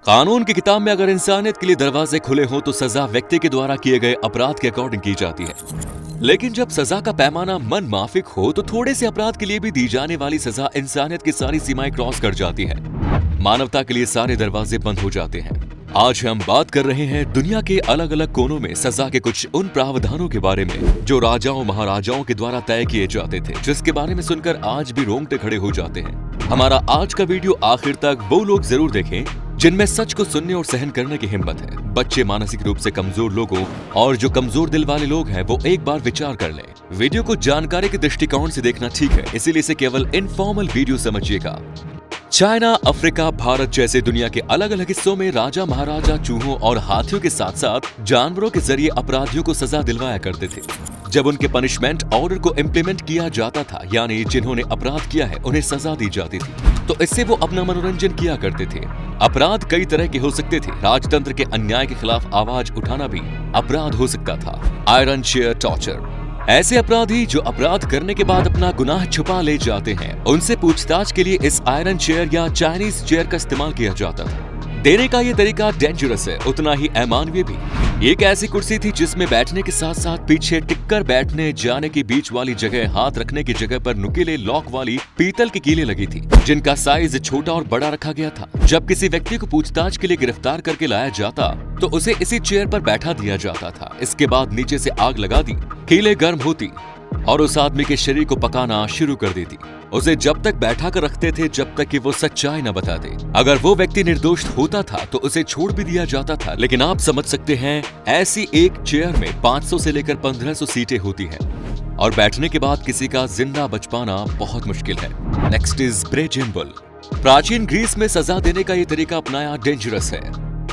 कानून की किताब में अगर इंसानियत के लिए दरवाजे खुले हों तो सजा व्यक्ति के द्वारा किए गए अपराध के अकॉर्डिंग की जाती है। लेकिन जब सजा का पैमाना मन माफिक हो तो थोड़े से अपराध के लिए भी दी जाने वाली सजा इंसानियत की सारी सीमाएं क्रॉस कर जाती है। मानवता के लिए सारे दरवाजे बंद हो जाते हैं। आज हम बात कर रहे हैं दुनिया के अलग अलग कोनों में सजा के कुछ उन प्रावधानों के बारे में जो राजाओं महाराजाओं के द्वारा तय किए जाते थे, जिसके बारे में सुनकर आज भी रोंगटे खड़े हो जाते हैं। हमारा आज का वीडियो आखिर तक वो लोग जरूर देखें जिनमें सच को सुनने और सहन करने की हिम्मत है। बच्चे, मानसिक रूप से कमजोर लोगों और जो कमजोर दिल वाले लोग हैं वो एक बार विचार कर लें। वीडियो को जानकारी के दृष्टिकोण से देखना ठीक है, इसीलिए इसे केवल इनफॉर्मल वीडियो समझिएगा। चाइना, अफ्रीका, भारत जैसे दुनिया के अलग अलग हिस्सों में राजा महाराजा चूहों और हाथियों के साथ साथ जानवरों के जरिए अपराधियों को सजा दिलवाया करते थे। जब उनके पनिशमेंट ऑर्डर को इम्प्लीमेंट किया जाता था, यानी जिन्होंने अपराध किया है उन्हें सजा दी जाती थी, तो इससे वो अपना मनोरंजन किया करते थे। अपराध कई तरह के हो सकते थे। राजतंत्र के अन्याय के खिलाफ आवाज उठाना भी अपराध हो सकता था। आयरन चेयर टॉर्चर, ऐसे अपराधी जो अपराध करने के बाद अपना गुनाह छुपा ले जाते हैं, उनसे पूछताछ के लिए इस आयरन चेयर या चाइनीज चेयर का इस्तेमाल किया जाता था। देने का ये तरीका डेंजरस है, उतना ही अमानवीय भी। एक ऐसी कुर्सी थी जिसमें बैठने के साथ साथ पीछे टिककर बैठने जाने के बीच वाली जगह हाथ रखने की जगह पर नुकीले लॉक वाली पीतल की कीलें लगी थी, जिनका साइज छोटा और बड़ा रखा गया था। जब किसी व्यक्ति को पूछताछ के लिए गिरफ्तार करके लाया जाता तो उसे इसी चेयर पर बैठा दिया जाता था। इसके बाद नीचे से आग लगा दी, कीलें गर्म होती और उस आदमी के शरीर को पकाना शुरू कर देती। उसे जब तक बैठा कर रखते थे जब तक कि वो सच्चाई न बता दे। अगर वो व्यक्ति निर्दोष होता था तो उसे छोड़ भी दिया जाता था। लेकिन आप समझ सकते हैं, ऐसी एक चेयर में 500 से लेकर 1500 सीटें होती हैं और बैठने के बाद किसी का जिंदा बच पाना बहुत मुश्किल है। Next is brazing bull. प्राचीन ग्रीस में सजा देने का ये तरीका अपनाया डेंजरस है,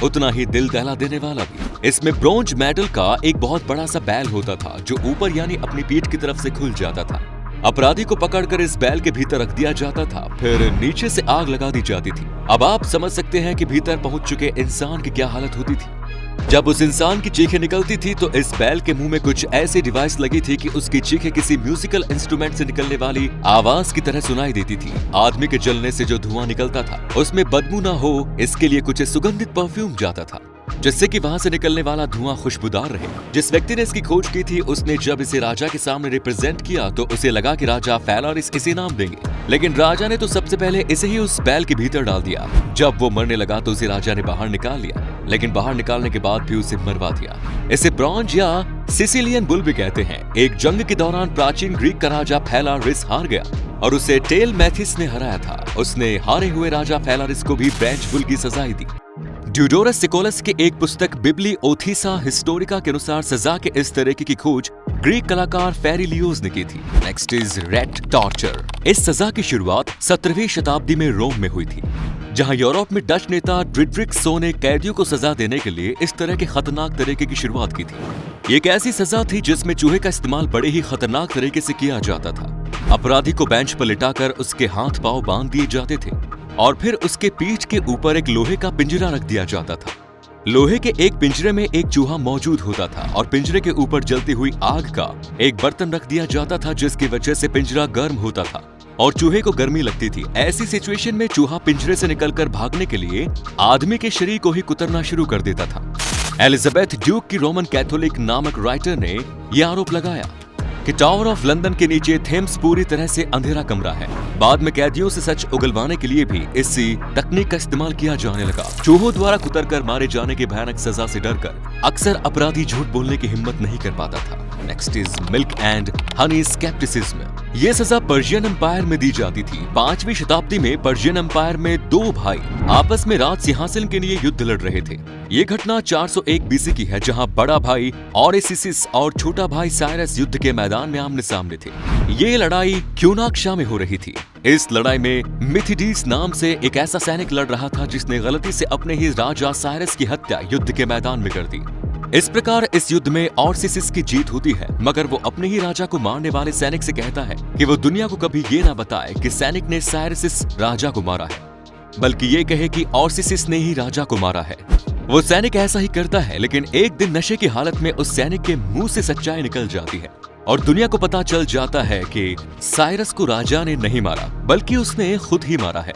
उतना ही दिल दहला देने वाला भी। इसमें ब्रोंज मेटल का एक बहुत बड़ा सा बैल होता था जो ऊपर यानी अपनी पीठ की तरफ से खुल जाता था। अपराधी को पकड़कर इस बैल के भीतर रख दिया जाता था, फिर नीचे से आग लगा दी जाती थी। अब आप समझ सकते हैं कि भीतर पहुंच चुके इंसान की क्या हालत होती थी। जब उस इंसान की चीखें निकलती थी तो इस बैल के मुंह में कुछ ऐसी डिवाइस लगी थी कि उसकी चीखें किसी म्यूजिकल इंस्ट्रूमेंट से निकलने वाली आवाज की तरह सुनाई देती थी। आदमी के जलने से जो धुआं निकलता था उसमें बदबू ना हो, इसके लिए कुछ सुगंधित परफ्यूम जाता था जिससे कि वहां से निकलने वाला धुआं खुशबूदार रहे। जिस व्यक्ति ने इसकी खोज की थी उसने जब इसे राजा के सामने रिप्रेजेंट किया तो उसे लगा कि राजा फेलारिस इसे इनाम देंगे, लेकिन राजा ने तो सबसे पहले इसे ही उस बैल के भीतर डाल दिया। जब वो मरने लगा तो उसे राजा ने बाहर निकाल लिया, लेकिन बाहर निकालने के बाद भी उसे मरवा दिया। इसे ब्रॉन्ज या सिसिलियन बुल भी कहते हैं। एक जंग के दौरान प्राचीन ग्रीक का राजा फेलारिस हार गया और उसे टेलमैथिस ने हराया था। उसने हारे हुए राजा फेलारिस को भी ब्रेंज बुल की सजा दी। ड्यूडोरस सिकोलस की एक पुस्तक बिब्लियोथीसा हिस्टोरिका के अनुसार सजा के इस तरीके की खोज ग्रीक कलाकार फेरिलियोस ने की थी। Next is red torture. इस सजा की शुरुआत 17वीं शताब्दी में रोम में हुई थी, जहां यूरोप में डच नेता डिड्रिक सो ने कैदियों को सजा देने के लिए इस तरह के खतरनाक तरीके की शुरुआत की थी। एक ऐसी सजा थी जिसमें चूहे का इस्तेमाल बड़े ही खतरनाक तरीके से किया जाता था। अपराधी को बेंच पर लिटाकर उसके हाथ पांव बांध दिए जाते थे और फिर उसके पीठ के ऊपर एक लोहे का पिंजरा रख दिया जाता था। लोहे के एक पिंजरे में एक चूहा मौजूद होता था और पिंजरे के ऊपर जलती हुई आग का एक बर्तन रख दिया जाता था, जिसकी वजह से पिंजरा गर्म होता था और चूहे को गर्मी लगती थी। ऐसी सिचुएशन में चूहा पिंजरे से निकलकर भागने के लिए आदमी के शरीर को ही कुतरना शुरू कर देता था। एलिजाबेथ ड्यूक की रोमन कैथोलिक नामक राइटर ने यह आरोप लगाया कि टावर ऑफ लंदन के नीचे थेम्स पूरी तरह से अंधेरा कमरा है। बाद में कैदियों से सच उगलवाने के लिए भी इसी तकनीक का इस्तेमाल किया जाने लगा। चूहों द्वारा कुतरकर मारे जाने की भयानक सजा से डरकर अक्सर अपराधी झूठ बोलने की हिम्मत नहीं कर पाता था। Next is milk and honey scepticism. ये सजा पर्शियन एम्पायर में दी जाती थी। 5वीं शताब्दी में पर्शियन एम्पायर में दो भाई आपस में राज सिंहासन के लिए युद्ध लड़ रहे थे। ये घटना 401 बीसी की है, जहां बड़ा भाई ऑरेसिसिस और छोटा भाई साइरस युद्ध के मैदान में आमने सामने थे। ये लड़ाई क्यूनाक्शा में हो रही थी। इस लड़ाई में मिथिडीस नाम से एक ऐसा सैनिक लड़ रहा था जिसने गलती से अपने ही राजा साइरस की हत्या युद्ध के मैदान में कर दी। इस प्रकार इस युद्ध में ऑरेसिसिस की जीत होती है, मगर वो अपने ही राजा को मारने वाले सैनिक से कहता है कि वो दुनिया को कभी ये ना बताए कि सैनिक ने साइरसिस राजा को मारा है, बल्कि ये कहे कि ऑरेसिसिस ने ही राजा को मारा है। वो सैनिक ऐसा ही करता है, लेकिन एक दिन नशे की हालत में उस सैनिक के मुंह से सच्चाई निकल जाती है और दुनिया को पता चल जाता है कि साइरस को राजा ने नहीं मारा बल्कि उसने खुद ही मारा है।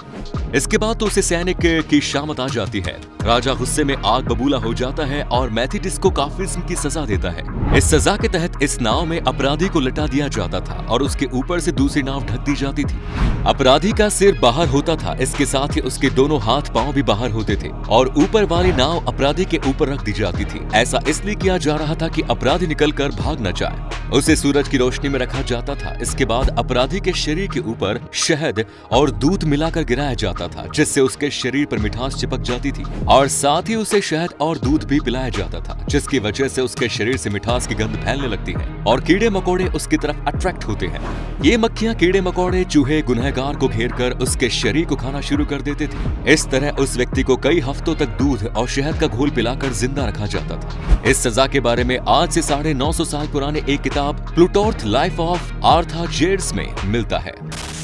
इसके बाद तो उसे सैनिक की शामत आ जाती है। राजा गुस्से में आग बबूला हो जाता है और मैथिटिस को काफी किस्म की सजा देता है। इस सजा के तहत इस नाव में अपराधी को लटा दिया जाता था और उसके ऊपर से दूसरी नाव ढक दी जाती थी। अपराधी का सिर बाहर होता था, इसके साथ ही उसके दोनों हाथ पांव भी बाहर होते थे और ऊपर वाली नाव अपराधी के ऊपर रख दी जाती थी। ऐसा इसलिए किया जा रहा था कि अपराधी निकलकर भाग न जाए। उसे सूरज की रोशनी में रखा जाता था। इसके बाद अपराधी के शरीर के ऊपर शहद और दूध मिलाकर गिराया जाता था, जिससे उसके शरीर पर मिठास चिपक जाती थी और साथ ही उसे शहद और दूध भी पिलाया जाता था, जिसकी वजह से उसके शरीर से मिठास की गंध फैलने लगती है और कीड़े मकोड़े उसकी तरफ अट्रैक्ट होते हैं। ये मक्खियां, कीड़े मकोड़े, चूहे गुनहगार को घेरकर उसके शरीर को खाना शुरू कर देते थे। इस तरह उस व्यक्ति को कई हफ्तों तक दूध और शहद का घोल पिलाकर जिंदा रखा जाता था। इस सजा के बारे में आज से 950 साल पुराने एक किताब प्लूटार्थ लाइफ ऑफ आर्थाजेड्स में मिलता है।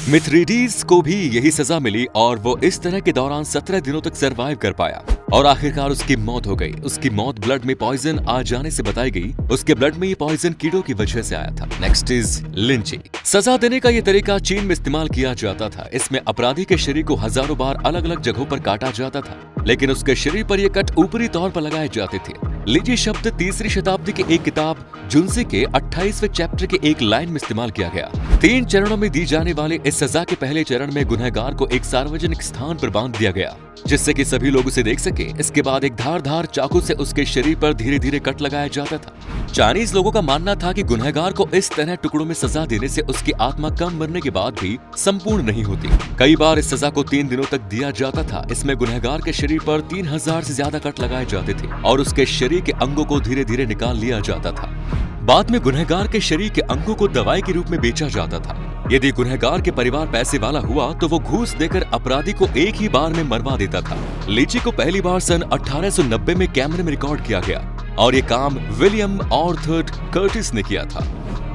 मिथ्रिडीज को भी यही सजा मिली और वो इस तरह के दौरान 17 दिनों तक सरवाइव कर पाया और आखिरकार उसकी मौत हो गई। उसकी मौत ब्लड में पॉइजन आ जाने से बताई गई। उसके ब्लड में ये पॉइजन कीड़ों की वजह से आया था। Next is lynching. सजा देने का ये तरीका चीन में इस्तेमाल किया जाता था। इसमें अपराधी के शरीर को हजारों बार अलग अलग जगहों पर काटा जाता था, लेकिन उसके शरीर पर ये कट ऊपरी तौर पर लगाए जाते थे। लिंची शब्द 3री शताब्दी की एक किताब जुनसी के 28वें चैप्टर के एक लाइन में इस्तेमाल किया गया। 3 चरणों में दी जाने वाले इस सजा के पहले चरण में गुनहगार को एक सार्वजनिक स्थान पर बांध दिया गया, जिससे कि सभी लोग उसे देख सके। इसके बाद एक धारदार चाकू से उसके शरीर पर धीरे धीरे कट लगाया जाता था। चाइनीज लोगों का मानना था कि गुनहगार को इस तरह टुकड़ों में सजा देने से उसकी आत्मा कम मरने के बाद भी संपूर्ण नहीं होती। कई बार इस सजा को 3 दिनों तक दिया जाता था। इसमें गुनहगार के शरीर पर 3000 से ज्यादा कट लगाए जाते थे और उसके शरीर के अंगों को धीरे धीरे निकाल लिया जाता था। बाद में गुनहगार के शरीर के अंगों को दवाई के रूप में बेचा जाता था। यदि गुनहगार के परिवार पैसे वाला हुआ तो वो घूस देकर अपराधी को एक ही बार में मरवा देता था। लीची को पहली बार सन 1890 में कैमरे में रिकॉर्ड किया गया और ये काम विलियम आर्थर कर्टिस ने किया था।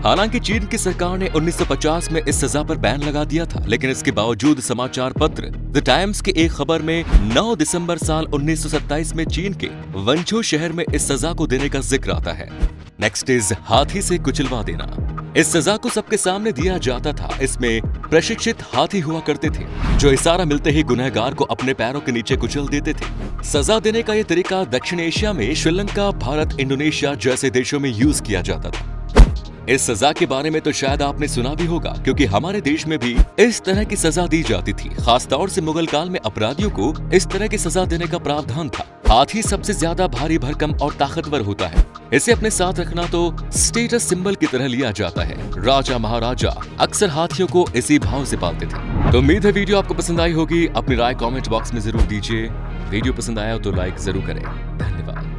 हालांकि चीन की सरकार ने 1950 में इस सजा पर बैन लगा दिया था, लेकिन इसके बावजूद समाचार पत्र द टाइम्स की एक खबर में 9 दिसंबर साल 1927 में चीन के वंचो शहर में इस सजा को देने का जिक्र आता है। नेक्स्ट इज हाथी से कुचलवा देना। इस सजा को सबके सामने दिया जाता था। इसमें प्रशिक्षित हाथी हुआ करते थे जो इशारा मिलते ही गुनहगार को अपने पैरों के नीचे कुचल देते थे। सजा देने का यह तरीका दक्षिण एशिया में श्रीलंका, भारत, इंडोनेशिया जैसे देशों में यूज किया जाता था। इस सजा के बारे में तो शायद आपने सुना भी होगा, क्योंकि हमारे देश में भी इस तरह की सजा दी जाती थी। खासतौर से मुगल काल में अपराधियों को इस तरह की सजा देने का प्रावधान था। हाथी सबसे ज्यादा भारी भरकम और ताकतवर होता है। इसे अपने साथ रखना तो स्टेटस सिंबल की तरह लिया जाता है। राजा महाराजा अक्सर हाथियों को इसी भाव से पालते थे। तो उम्मीद है वीडियो आपको पसंद आई होगी। अपनी राय कमेंट बॉक्स में जरूर दीजिए। वीडियो पसंद आया तो लाइक जरूर करें।